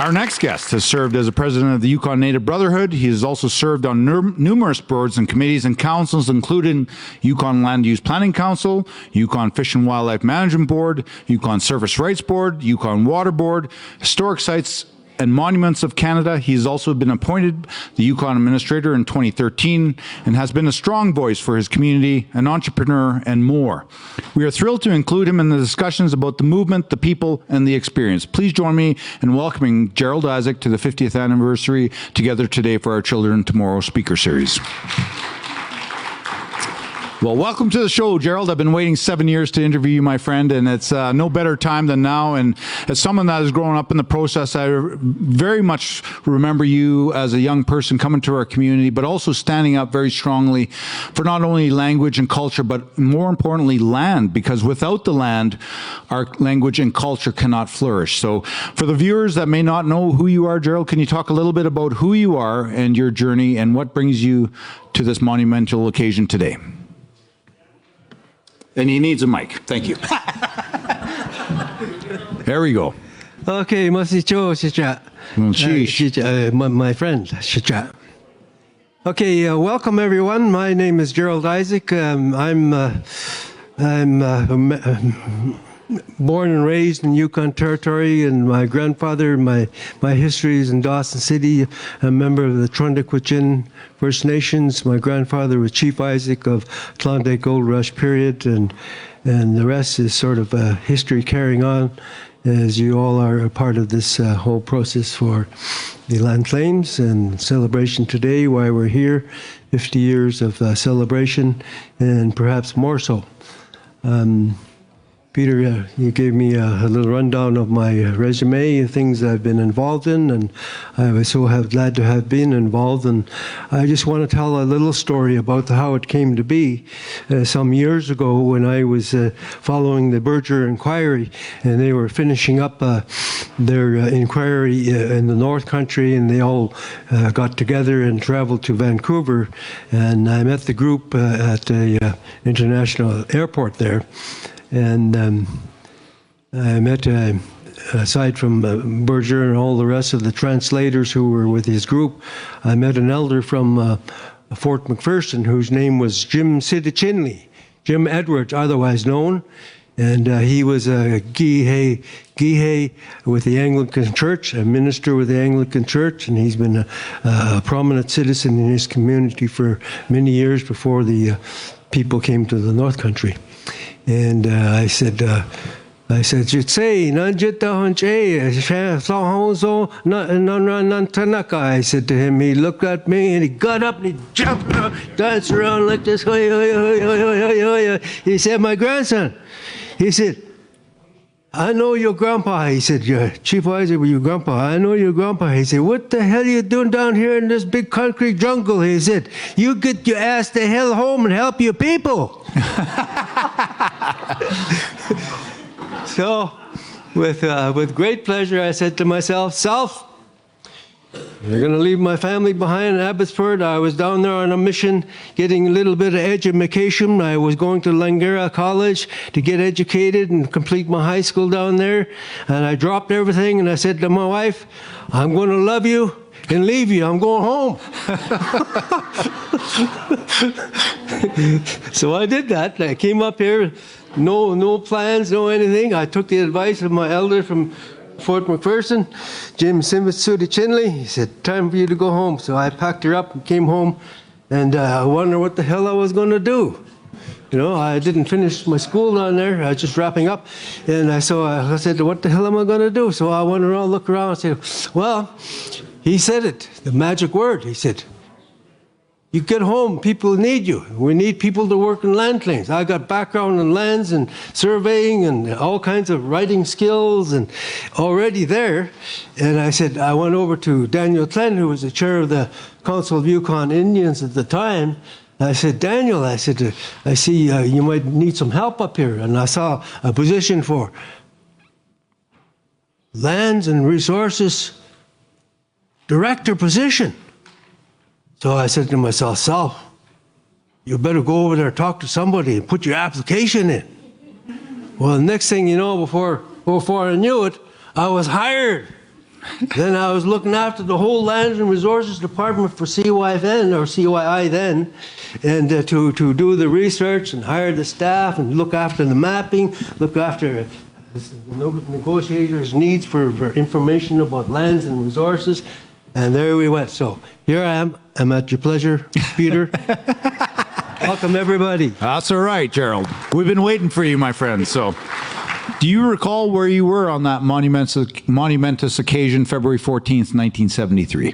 Our next guest has served as a president of the Yukon Native Brotherhood. He has also served on numerous boards and committees and councils, including Yukon Land Use Planning Council, Yukon Fish and Wildlife Management Board, Yukon Surface Rights Board, Yukon Water Board, Historic Sites and Monuments of Canada. He's also been appointed the Yukon Administrator in 2013 and has been a strong voice for his community, an entrepreneur, and more. We are thrilled to include him in the discussions about the movement, the people, and the experience. Please join me in welcoming Gerald Isaac to the 50th anniversary Together Today for Our Children Tomorrow speaker series. Well, welcome to the show, Gerald. I've been waiting 7 years to interview you, my friend, and it's no better time than now. And as someone that has grown up in the process, I very much remember you as a young person coming to our community, but also standing up very strongly for not only language and culture, but more importantly, land, because without the land, our language and culture cannot flourish. So for the viewers that may not know who you are, Gerald, can you talk a little bit about who you are and your journey and what brings you to this monumental occasion today? And he needs a mic. Thank you. There we go. Okay, my friend, okay, welcome everyone. My name is Gerald Isaac. I'm born and raised in Yukon Territory, and my grandfather, my history is in Dawson City, a member of the Yukon First Nations. My grandfather was Chief Isaac of Klondike Gold Rush period, and the rest is sort of history carrying on, as you all are a part of this whole process for the land claims and celebration today, why we're here, 50 years of celebration, and perhaps more so. Peter, you gave me a little rundown of my resume, things I've been involved in, and I was so glad to have been involved. And I just want to tell a little story about how it came to be. Some years ago, when I was following the Berger inquiry, and they were finishing up their inquiry in the North Country, and they all got together and traveled to Vancouver, and I met the group at the international airport there. And I met, aside from Berger and all the rest of the translators who were with his group, I met an elder from Fort McPherson whose name was Jim Sidichinley, Jim Edwards, otherwise known. And he was a Gihe with the Anglican Church, a minister with the Anglican Church, and he's been a prominent citizen in his community for many years before the people came to the North Country. And I said, you'd say, I said to him, he looked at me and he got up and he jumped around, danced around like this. He said, my grandson, he said, I know your grandpa. He said, Chief Isaac, your grandpa. I know your grandpa. He said, what the hell are you doing down here in this big concrete jungle? He said, you get your ass the hell home and help your people. So, with great pleasure, I said to myself, Self, you're going to leave my family behind in Abbotsford. I was down there on a mission getting a little bit of education. I was going to Langara College to get educated and complete my high school down there. And I dropped everything and I said to my wife, I'm going to love you and leave you. I'm going home. So I did that. I came up here, no plans, no anything. I took the advice of my elder from Fort McPherson, Jim Sidichinley. He said, time for you to go home. So I packed her up and came home, and I wondered what the hell I was going to do. You know, I didn't finish my school down there. I was just wrapping up. And I said, what the hell am I going to do? So I went around, looked around, and said, well, he said it, the magic word. He said, you get home, people need you. We need people to work in land claims. I got background in lands and surveying and all kinds of writing skills and already there. And I said, I went over to Daniel Tlen, who was the chair of the Council of Yukon Indians at the time. I said, Daniel, I said, I see you might need some help up here. And I saw a position for lands and resources director position. So I said to myself, Sal, you better go over there, talk to somebody, and put your application in. Well, the next thing you know, before I knew it, I was hired. Then I was looking after the whole Lands and Resources Department for CYFN, or CYI then, and to do the research and hire the staff and look after the mapping, look after the negotiators' needs for information about lands and resources. And there we went. So here I am. I'm at your pleasure, Peter. Welcome, everybody. That's all right, Gerald. We've been waiting for you, my friend. So, do you recall where you were on that monumentous occasion, February 14th, 1973?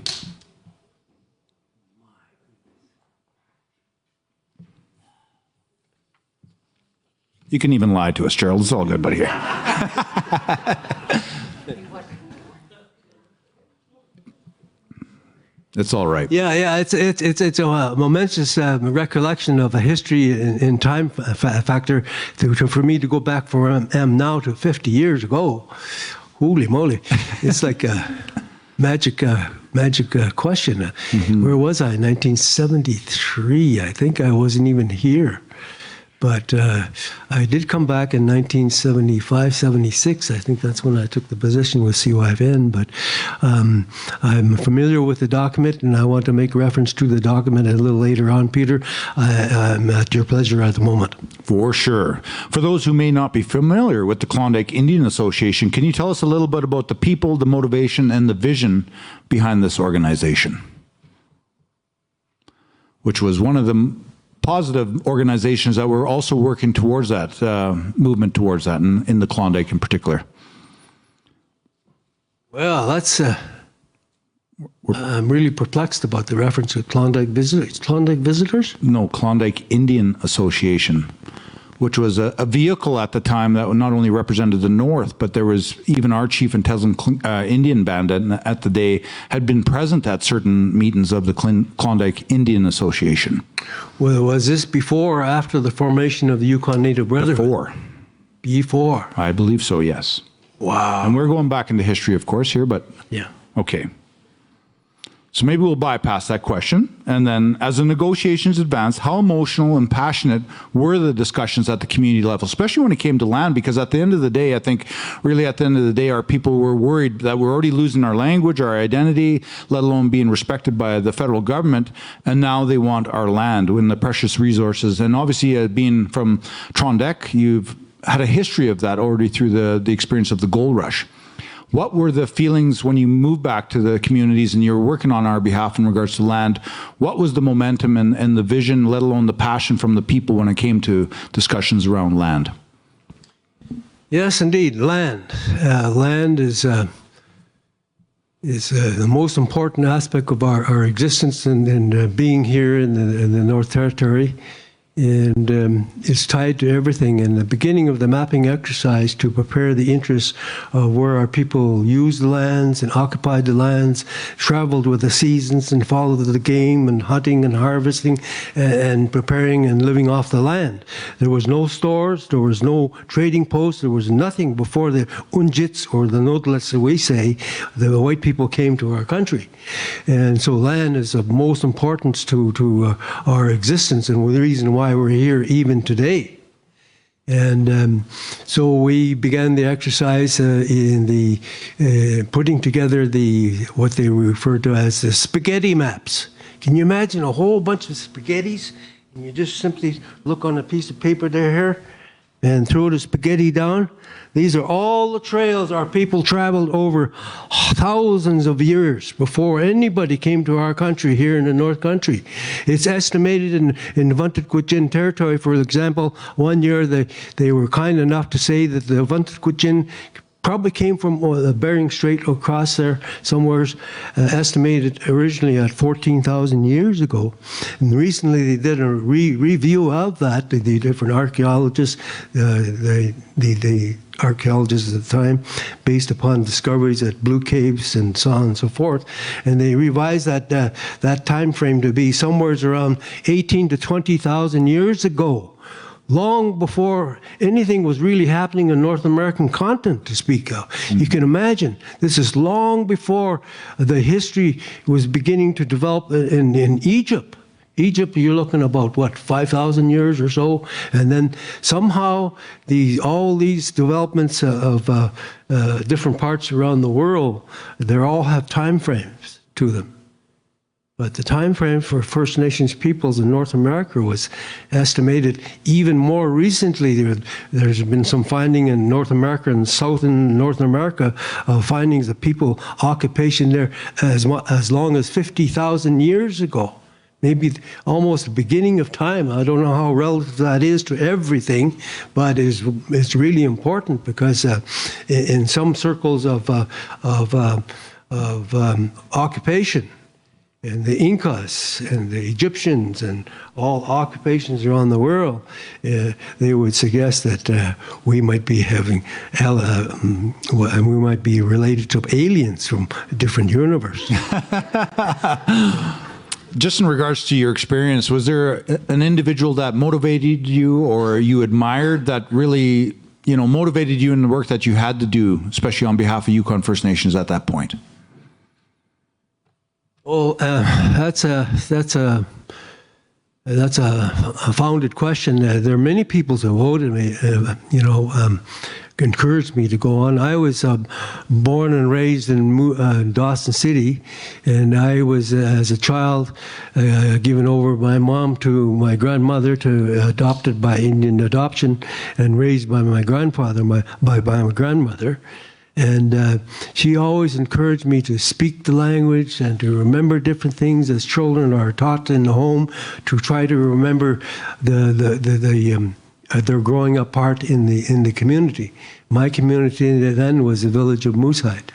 You can even lie to us, Gerald. It's all good, buddy. It's all right. Yeah. It's a momentous recollection of a history in time factor for me to go back from where I am now to 50 years ago. Holy moly! It's like a magic question. Mm-hmm. Where was I? 1973. I think I wasn't even here. But I did come back in 1975, 76. I think that's when I took the position with CYFN. But I'm familiar with the document, and I want to make reference to the document a little later on, Peter. I'm at your pleasure at the moment. For sure. For those who may not be familiar with the Klondike Indian Association, can you tell us a little bit about the people, the motivation, and the vision behind this organization? Which was one of the positive organizations that were also working towards that, movement towards that, in the Klondike in particular. Well, that's... I'm really perplexed about the reference to Klondike visitors. Klondike visitors? No, Klondike Indian Association, which was a vehicle at the time that not only represented the North, but there was even our chief and Teslin Indian band at the day had been present at certain meetings of the Klondike Indian Association. Well, was this before or after the formation of the Yukon Native Brotherhood? Before. I believe so, yes. Wow. And we're going back into history, of course, here, but yeah. Okay. So maybe we'll bypass that question. And then as the negotiations advanced, how emotional and passionate were the discussions at the community level, especially when it came to land? Because at the end of the day, I think really at the end of the day, our people were worried that we're already losing our language, our identity, let alone being respected by the federal government. And now they want our land and the precious resources. And obviously being from Klondike, you've had a history of that already through the experience of the gold rush. What were the feelings when you moved back to the communities and you were working on our behalf in regards to land? What was the momentum and the vision, let alone the passion from the people when it came to discussions around land? Yes, indeed, land. Land is the most important aspect of our existence and being here in the North Territory. And it's tied to everything. In the beginning of the mapping exercise to prepare the interests of where our people used the lands and occupied the lands, traveled with the seasons and followed the game and hunting and harvesting and preparing and living off the land. There was no stores, there was no trading posts, there was nothing before the Unjits or the Nodlets, as we say, the white people came to our country. And so land is of most importance to our existence and the reason why we're here even today. And so we began the exercise in the putting together what they refer to as the spaghetti maps. Can you imagine a whole bunch of spaghettis and you just simply look on a piece of paper there and throw the spaghetti down? These are all the trails our people traveled over thousands of years before anybody came to our country here in the North Country. It's estimated in Vuntut-Quitchin territory, for example, one year they were kind enough to say that the Vuntut-Quitchin probably came from the Bering Strait across there somewhere, estimated originally at 14,000 years ago. And recently they did a review of that, the different archaeologists, the archaeologists at the time, based upon discoveries at Blue Caves and so on and so forth. And they revised that time frame to be somewhere around 18 to 20,000 years ago. Long before anything was really happening in North American continent to speak of. Mm-hmm. You can imagine, this is long before the history was beginning to develop in Egypt. Egypt, you're looking about, what, 5,000 years or so? And then somehow all these developments of different parts around the world, they all have time frames to them. But the time frame for First Nations peoples in North America was estimated even more recently. There's been some finding in North America and southern North America of findings of people occupation there as long as 50,000 years ago. Maybe almost the beginning of time. I don't know how relative that is to everything, but it's really important because in some circles of occupation, and the Incas and the Egyptians and all occupations around the world, they would suggest that we might be having, we might be related to aliens from a different universe. Just in regards to your experience, was there an individual that motivated you or you admired that really, motivated you in the work that you had to do, especially on behalf of Yukon First Nations at that point? Well, that's a founded question. There are many people who voted me, encouraged me to go on. I was born and raised in Dawson City, and I was, as a child, given over by mom to my grandmother, adopted by Indian adoption, and raised by my grandfather, by my grandmother. And she always encouraged me to speak the language and to remember different things as children are taught in the home, to try to remember their growing up part in the community. My community then was the village of Moosehide.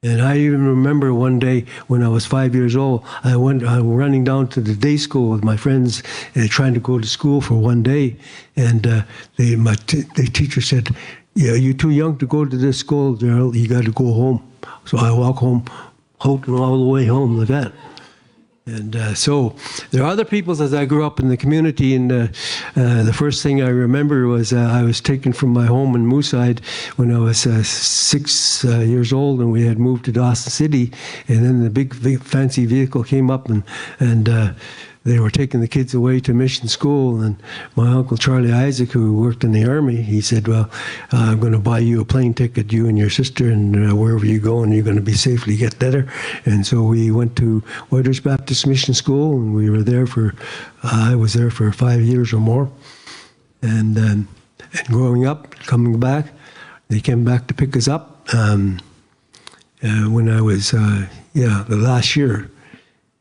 And I even remember one day when I was 5 years old, I went running down to the day school with my friends, trying to go to school for one day. And the teacher said, "Yeah, you're too young to go to this school, Gerald. You got to go home." So I walk home, hoping all the way home like that. And so there are other people as I grew up in the community, and the first thing I remember was I was taken from my home in Moosehide when I was 6 years old, and we had moved to Dawson City, and then the big fancy vehicle came up, and they were taking the kids away to mission school, and my uncle Charlie Isaac, who worked in the army, he said, "Well, I'm going to buy you a plane ticket, you and your sister, and wherever you go, and you're going to be safely get there." And so we went to Whitehorse Baptist Mission School, and we were there I was there for 5 years or more. And growing up, coming back, they came back to pick us up when I was, the last year.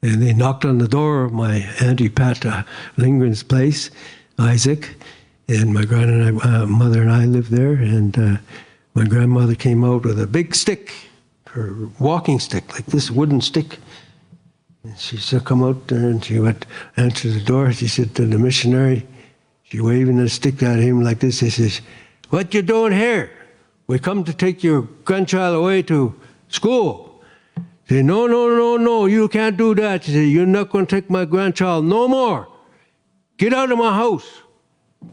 And they knocked on the door of my Auntie Pat Lindgren's place, Isaac, and my grandmother and I lived there. And my grandmother came out with a big stick, her walking stick, like this wooden stick. And she said, "Come out there," and she went answer the door. She said to the missionary, she waving the stick at him like this. She says, "What you doing here? We come to take your grandchild away to school." He said, No, you can't do that. He said, "You're not going to take my grandchild no more. Get out of my house."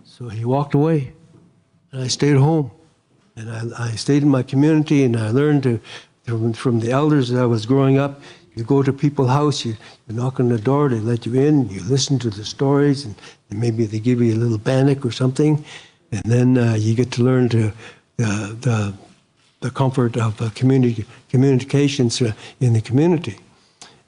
So he walked away, and I stayed home. And I stayed in my community, and I learned from the elders as I was growing up. You go to people's house, you knock on the door, they let you in, you listen to the stories, and maybe they give you a little bannock or something. And then you get to learn the comfort of communications in the community.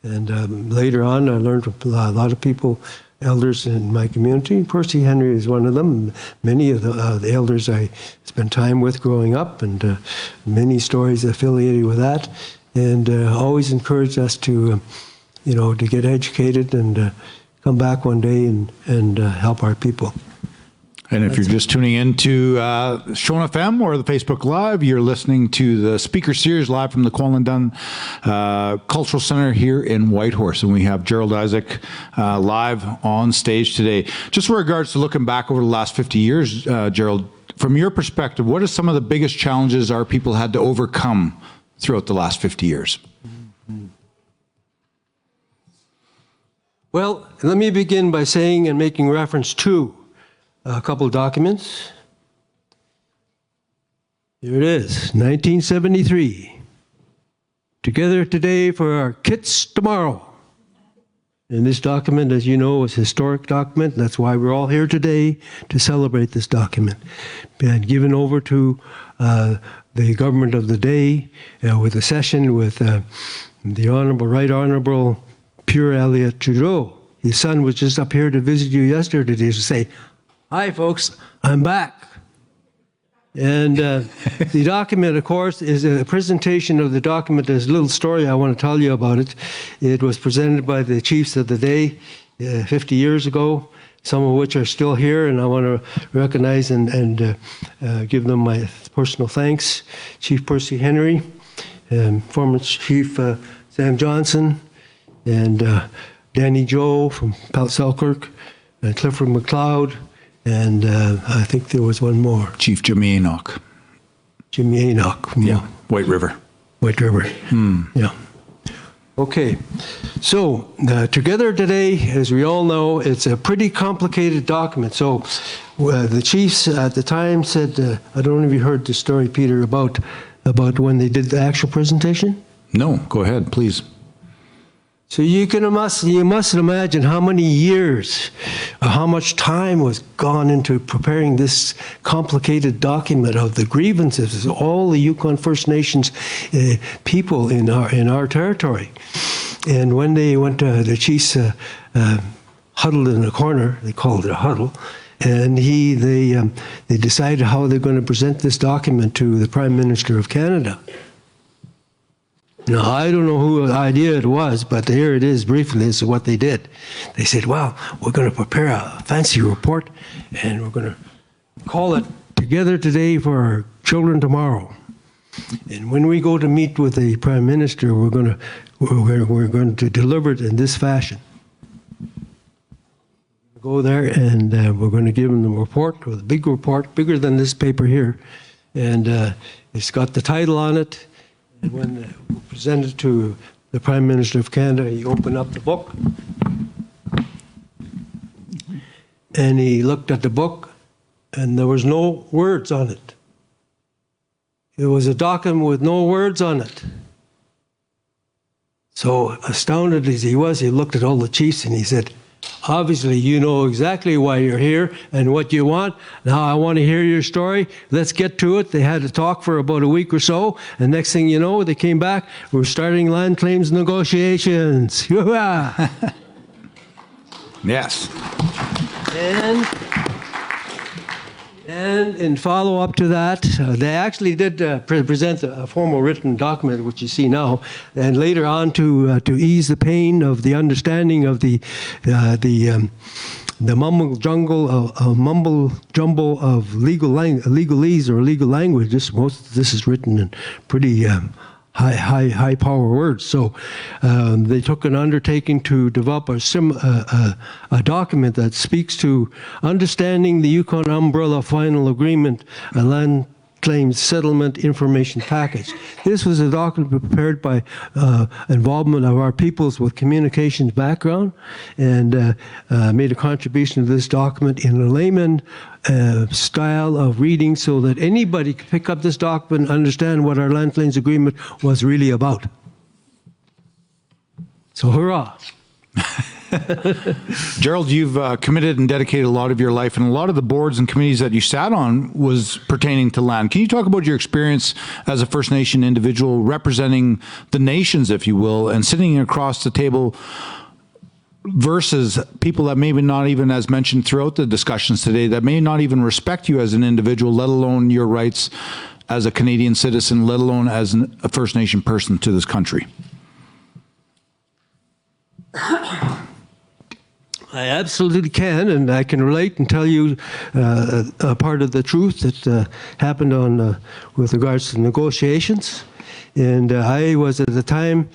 And later on, I learned from a lot of people, elders in my community. Percy Henry is one of them. Many of the elders I spent time with growing up, and many stories affiliated with that. And always encouraged us to get educated and come back one day and help our people. And if you're just tuning in to Shona FM or the Facebook Live, you're listening to the speaker series live from the Kwalendon Cultural Center here in Whitehorse. And we have Gerald Isaac live on stage today. Just with regards to looking back over the last 50 years, Gerald, from your perspective, what are some of the biggest challenges our people had to overcome throughout the last 50 years? Well, let me begin by saying and making reference to a couple of documents. Here it is, 1973. Together today for our kits tomorrow. And this document, as you know, is a historic document. That's why we're all here today, to celebrate this document. And given over to the government of the day with a session with the Right Honourable Pierre Elliott Trudeau. His son was just up here to visit you yesterday to say, "Hi, folks, I'm back." And the document, of course, is a presentation of the document. There's a little story I want to tell you about it. It was presented by the chiefs of the day 50 years ago, some of which are still here, and I want to recognize and give them my personal thanks. Chief Percy Henry, former Chief Sam Johnson, and Danny Joe from Selkirk, and Clifford McLeod, and I think there was one more. Chief Jimmy Enoch. Jimmy Enoch. Yeah, White River. White River. Yeah. Okay. So together today, as we all know, it's a pretty complicated document. So the chiefs at the time said, I don't know if you heard the story, Peter, about when they did the actual presentation? No, go ahead, please. So you must imagine how many years, how much time was gone into preparing this complicated document of the grievances of all the Yukon First Nations people in our territory. And when they went to the chiefs huddled in a corner, they called it a huddle, and they decided how they're going to present this document to the Prime Minister of Canada. Now, I don't know whose idea it was, but here it is briefly. This is what they did. They said, well, we're going to prepare a fancy report, and we're going to call it Together Today for Our Children Tomorrow. And when we go to meet with the Prime Minister, we're going to deliver it in this fashion. Go there, and we're going to give him the report, with a big report, bigger than this paper here. And it's got the title on it. And when we presented to the Prime Minister of Canada, he opened up the book. And he looked at the book, and there was no words on it. It was a document with no words on it. So astounded as he was, he looked at all the chiefs and he said, obviously, you know exactly why you're here and what you want. Now I want to hear your story. Let's get to it. They had to talk for about a week or so. And next thing you know, they came back. We're starting land claims negotiations. Yes. And in follow-up to that, they actually did present a formal written document, which you see now, and later on to ease the pain of the understanding of the mumble jumble of legalese or legal language. Most of this is written in pretty high power words. So they took an undertaking to develop a document that speaks to understanding the Yukon Umbrella Final Agreement, a land claims settlement information package. This was a document prepared by involvement of our peoples with communications background, and made a contribution to this document in a layman style of reading so that anybody could pick up this document and understand what our land claims agreement was really about. So hurrah. Gerald, you've committed and dedicated a lot of your life, and a lot of the boards and committees that you sat on was pertaining to land. Can you talk about your experience as a First Nation individual representing the nations, if you will, and sitting across the table versus people that maybe not even, as mentioned throughout the discussions today, that may not even respect you as an individual, let alone your rights as a Canadian citizen, let alone as a First Nation person to this country? I absolutely can, and I can relate and tell you a part of the truth that happened on with regards to negotiations. And I was at the time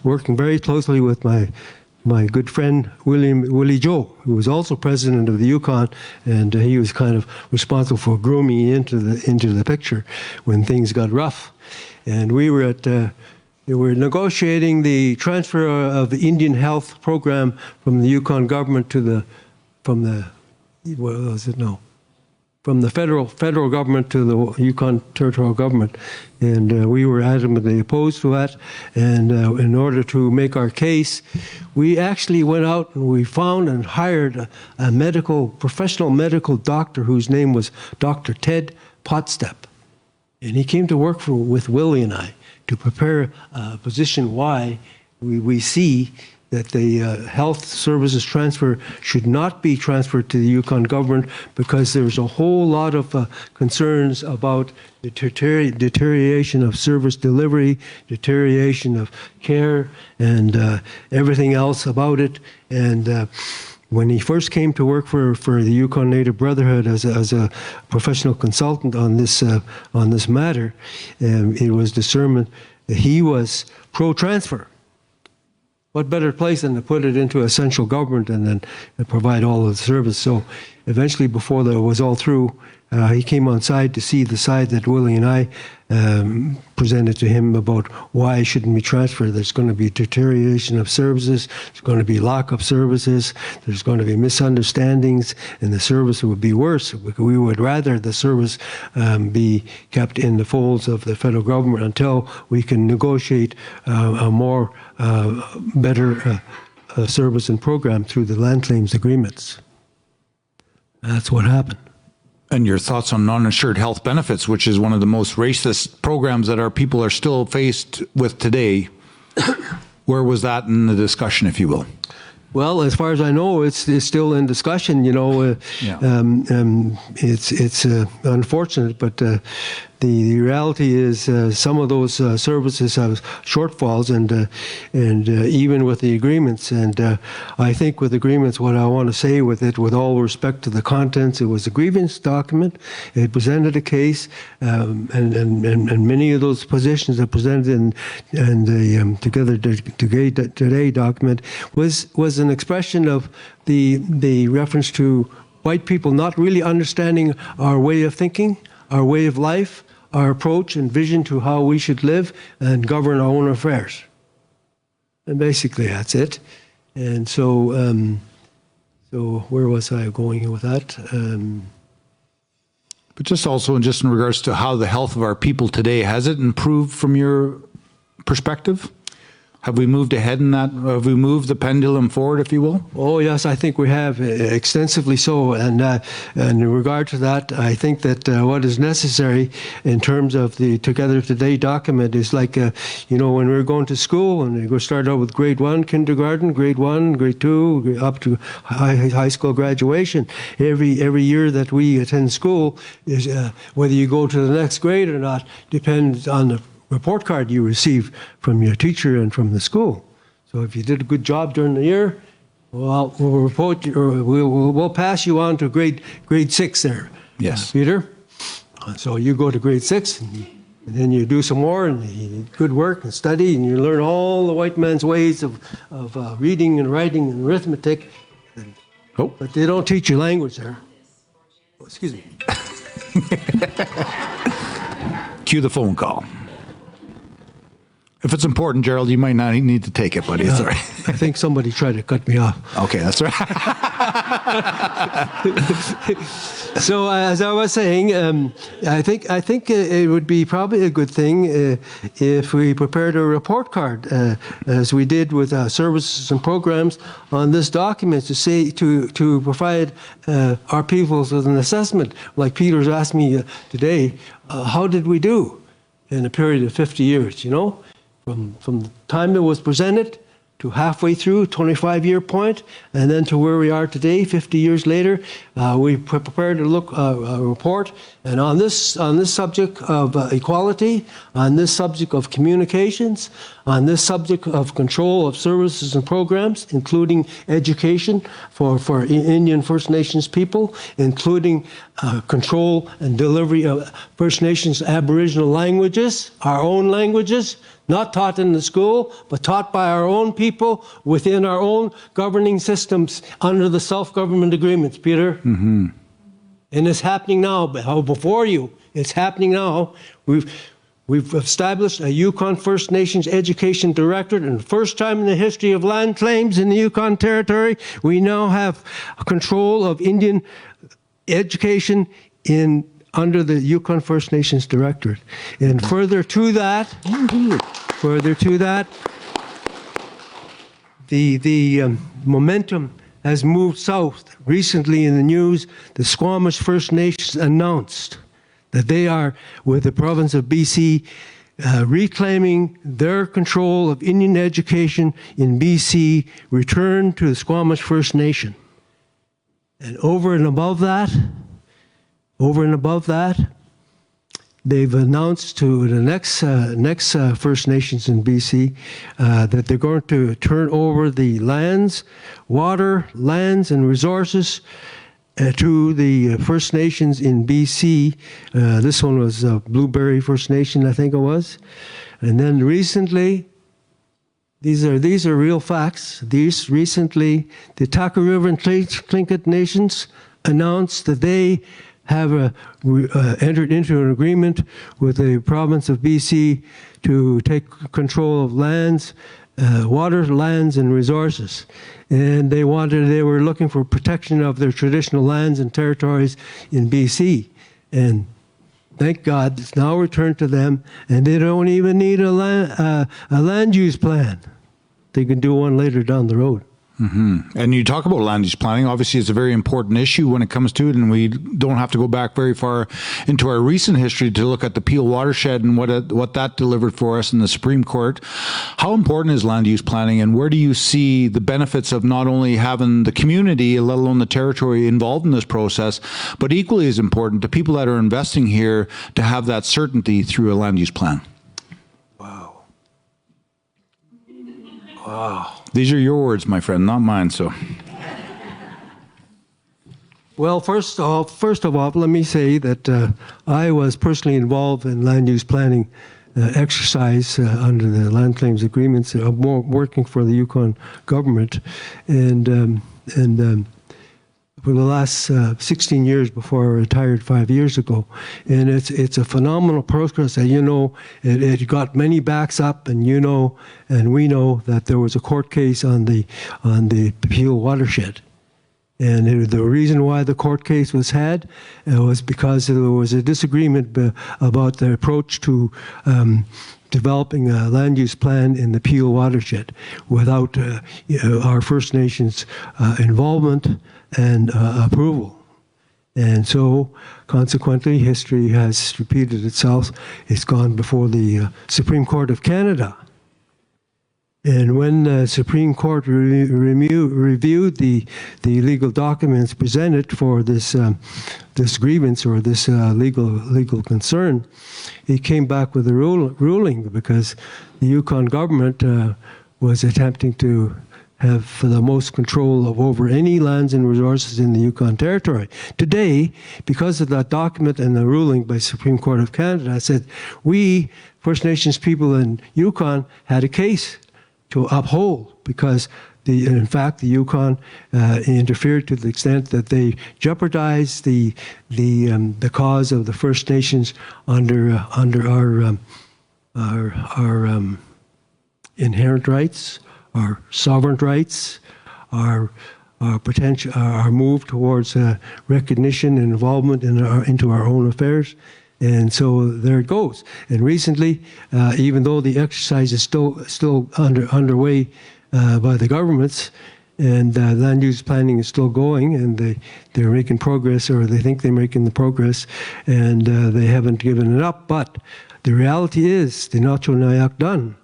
working very closely with my good friend Willie Joe, who was also president of the Yukon, and he was kind of responsible for grooming me into the picture when things got rough. And we were at they were negotiating the transfer of the Indian health program from the Yukon government to what was it? No. from the federal government to the Yukon territorial government, and we were adamantly opposed to that. And in order to make our case, we actually went out and we found and hired a professional medical doctor whose name was Dr. Ted Potstep, and he came to work with Willie and I to prepare a position why we see that the health services transfer should not be transferred to the Yukon government, because there's a whole lot of concerns about the deterioration of service delivery, deterioration of care, and everything else about it. And when he first came to work for the Yukon Native Brotherhood as a professional consultant on this matter, it was determined that he was pro-transfer. What better place than to put it into a central government and then provide all of the service? So eventually, before that was all through, he came on side to see the side that Willie and I presented to him about why it shouldn't be transferred. There's going to be deterioration of services, there's going to be lack of services, there's going to be misunderstandings, and the service would be worse. We would rather the service be kept in the folds of the federal government until we can negotiate a more better service and program through the land claims agreements. That's what happened. And your thoughts on non-insured health benefits, which is one of the most racist programs that our people are still faced with today. Where was that in the discussion, if you will? Well, as far as I know, it's still in discussion. You know, it's unfortunate, but the reality is some of those services have shortfalls, and even with the agreements. And I think with agreements, what I want to say with it, with all respect to the contents, it was a grievance document. It presented a case, and many of those positions that presented in the Together Today document was an expression of the reference to white people not really understanding our way of thinking, our way of life, our approach and vision to how we should live and govern our own affairs. And basically that's it. And so where was I going with that? But just also in regards to how the health of our people today, has it improved from your perspective? Have we moved ahead in that? Have we moved the pendulum forward, if you will? Oh, yes, I think we have, extensively so. And in regard to that, I think that what is necessary in terms of the Together Today document is like, when we were going to school, and we started out with grade 1, kindergarten, grade 1, grade 2, up to high school graduation. Every year that we attend school, is whether you go to the next grade or not depends on the report card you receive from your teacher and from the school. So if you did a good job during the year, well, we'll report you, or we'll pass you on to grade 6 there. Yes, Peter. So you go to grade 6, and then you do some more, and you good work and study, and you learn all the white man's ways of reading and writing and arithmetic. But they don't teach you language there. Oh, excuse me. Cue the phone call. If it's important, Gerald, you might not need to take it, buddy. It's all right. I think somebody tried to cut me off. Okay, that's right. So as I was saying, I think it would be probably a good thing if we prepared a report card, as we did with services and programs on this document, to say to provide our peoples with an assessment. Like Peter's asked me today, how did we do in a period of 50 years? From the time it was presented to halfway through, 25-year point, and then to where we are today, 50 years later. We prepared a report, and on this subject of equality, on this subject of communications, on this subject of control of services and programs, including education for Indian First Nations people, including control and delivery of First Nations Aboriginal languages, our own languages, not taught in the school, but taught by our own people within our own governing systems under the self-government agreements, Peter. Mm-hmm. And it's happening now. Before you, it's happening now. We've established a Yukon First Nations Education Directorate, and the first time in the history of land claims in the Yukon Territory, we now have control of Indian education under the Yukon First Nations Directorate. And further to that, the momentum has moved south. Recently in the news, the Squamish First Nations announced that they are, with the province of BC, reclaiming their control of Indian education in BC, return to the Squamish First Nation. And over and above that, they've announced to the next First Nations in BC that they're going to turn over the lands, water, lands, and resources to the First Nations in BC. This one was Blueberry First Nation, I think it was. And then recently, these are real facts. Recently, the Taka River and Tlingit Nations announced that they have entered into an agreement with the province of BC to take control of lands, water, lands, and resources. And they were looking for protection of their traditional lands and territories in BC. And thank God, it's now returned to them, and they don't even need a land use plan. They can do one later down the road. Mm-hmm. And you talk about land use planning. Obviously, it's a very important issue when it comes to it, and we don't have to go back very far into our recent history to look at the Peel watershed and what that delivered for us in the Supreme Court. How important is land use planning, and where do you see the benefits of not only having the community, let alone the territory, involved in this process, but equally as important to people that are investing here to have that certainty through a land use plan? Wow. These are your words, my friend, not mine. So, well, first of all, let me say that I was personally involved in land use planning exercise under the land claims agreements, working for the Yukon government, and for the last 16 years before I retired 5 years ago. And it's a phenomenal process. And it got many backs up, and we know that there was a court case on the Peel watershed. And the reason why the court case was had was because there was a disagreement about the approach to developing a land use plan in the Peel watershed without our First Nations involvement and approval. And so, consequently, history has repeated itself. It's gone before the Supreme Court of Canada. And when the Supreme Court reviewed the legal documents presented for this grievance or this legal concern, it came back with a ruling because the Yukon government was attempting to have for the most control of over any lands and resources in the Yukon Territory. Today, because of that document and the ruling by Supreme Court of Canada, I said, we, First Nations people in Yukon, had a case to uphold because in fact, the Yukon interfered to the extent that they jeopardized the cause of the First Nations under our inherent rights, our sovereign rights, our potential, our move towards recognition and involvement into our own affairs. And so there it goes. And recently, even though the exercise is still underway by the governments, and land use planning is still going, and they're making progress, or they think they're making the progress, and they haven't given it up. But the reality is, the Nacho-Nayak Dun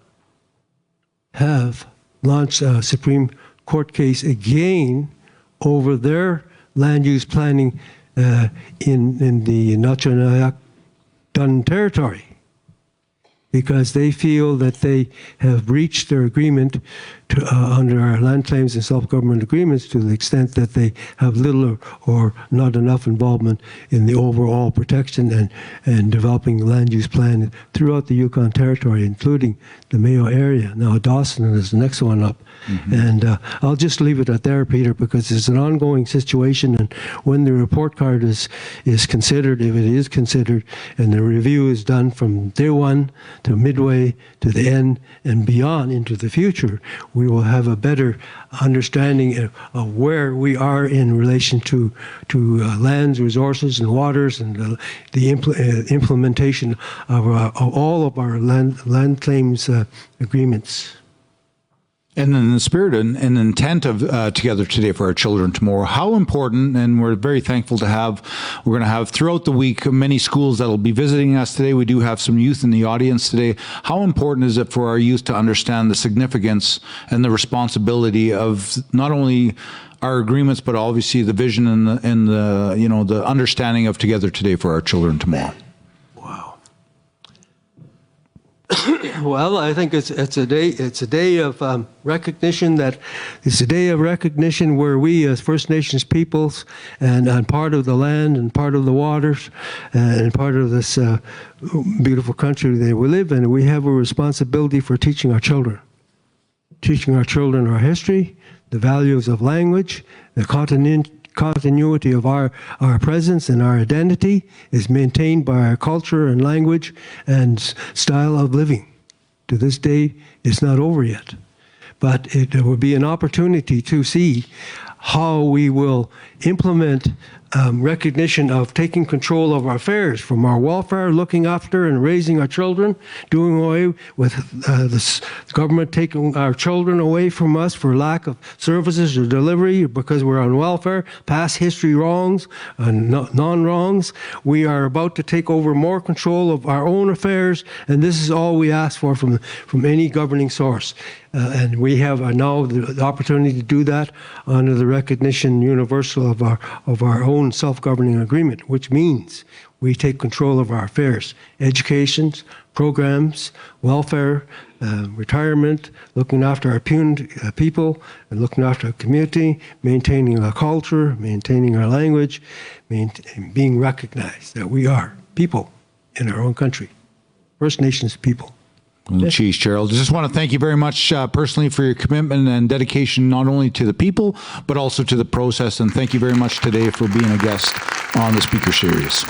have launched a Supreme Court case again over their land use planning in the Nacho-Nayak Dun territory, because they feel that they have breached their agreement under our land claims and self-government agreements to the extent that they have little or not enough involvement in the overall protection and developing land use plan throughout the Yukon Territory, including the Mayo area. Now Dawson is the next one up. Mm-hmm. And I'll just leave it at there, Peter, because it's an ongoing situation, and when the report card is considered, if it is considered, and the review is done from day one to midway, to the end, and beyond into the future, we will have a better understanding of where we are in relation to lands, resources, and waters, and the implementation of all of our land claims agreements. And in the spirit and intent of Together Today for Our Children Tomorrow, how important, and we're very thankful to have, we're going to have throughout the week many schools that will be visiting us today. We do have some youth in the audience today. How important is it for our youth to understand the significance and the responsibility of not only our agreements, but obviously the vision and the you know, the understanding of Together Today for Our Children Tomorrow? Well, I think it's a day of recognition, that it's a day of recognition where we as First Nations peoples and part of the land and part of the waters and part of this beautiful country that we live in, we have a responsibility for teaching our children our history, the values of language, the continuity of our presence and our identity is maintained by our culture and language and style of living. To this day, it's not over yet. But it will be an opportunity to see how we will implement recognition of taking control of our affairs, from our welfare, looking after and raising our children, doing away with the government taking our children away from us for lack of services or delivery because we're on welfare, past history wrongs, non-wrongs. We are about to take over more control of our own affairs, and this is all we ask for from any governing source. And we have now the opportunity to do that under the recognition universal of our own self-governing agreement, which means we take control of our affairs, education, programs, welfare, retirement, looking after our people, and looking after our community, maintaining our culture, maintaining our language, being recognized that we are people in our own country, First Nations people. Well, geez, Gerald, I just want to thank you very much personally for your commitment and dedication, not only to the people, but also to the process. And thank you very much today for being a guest on the Speaker Series.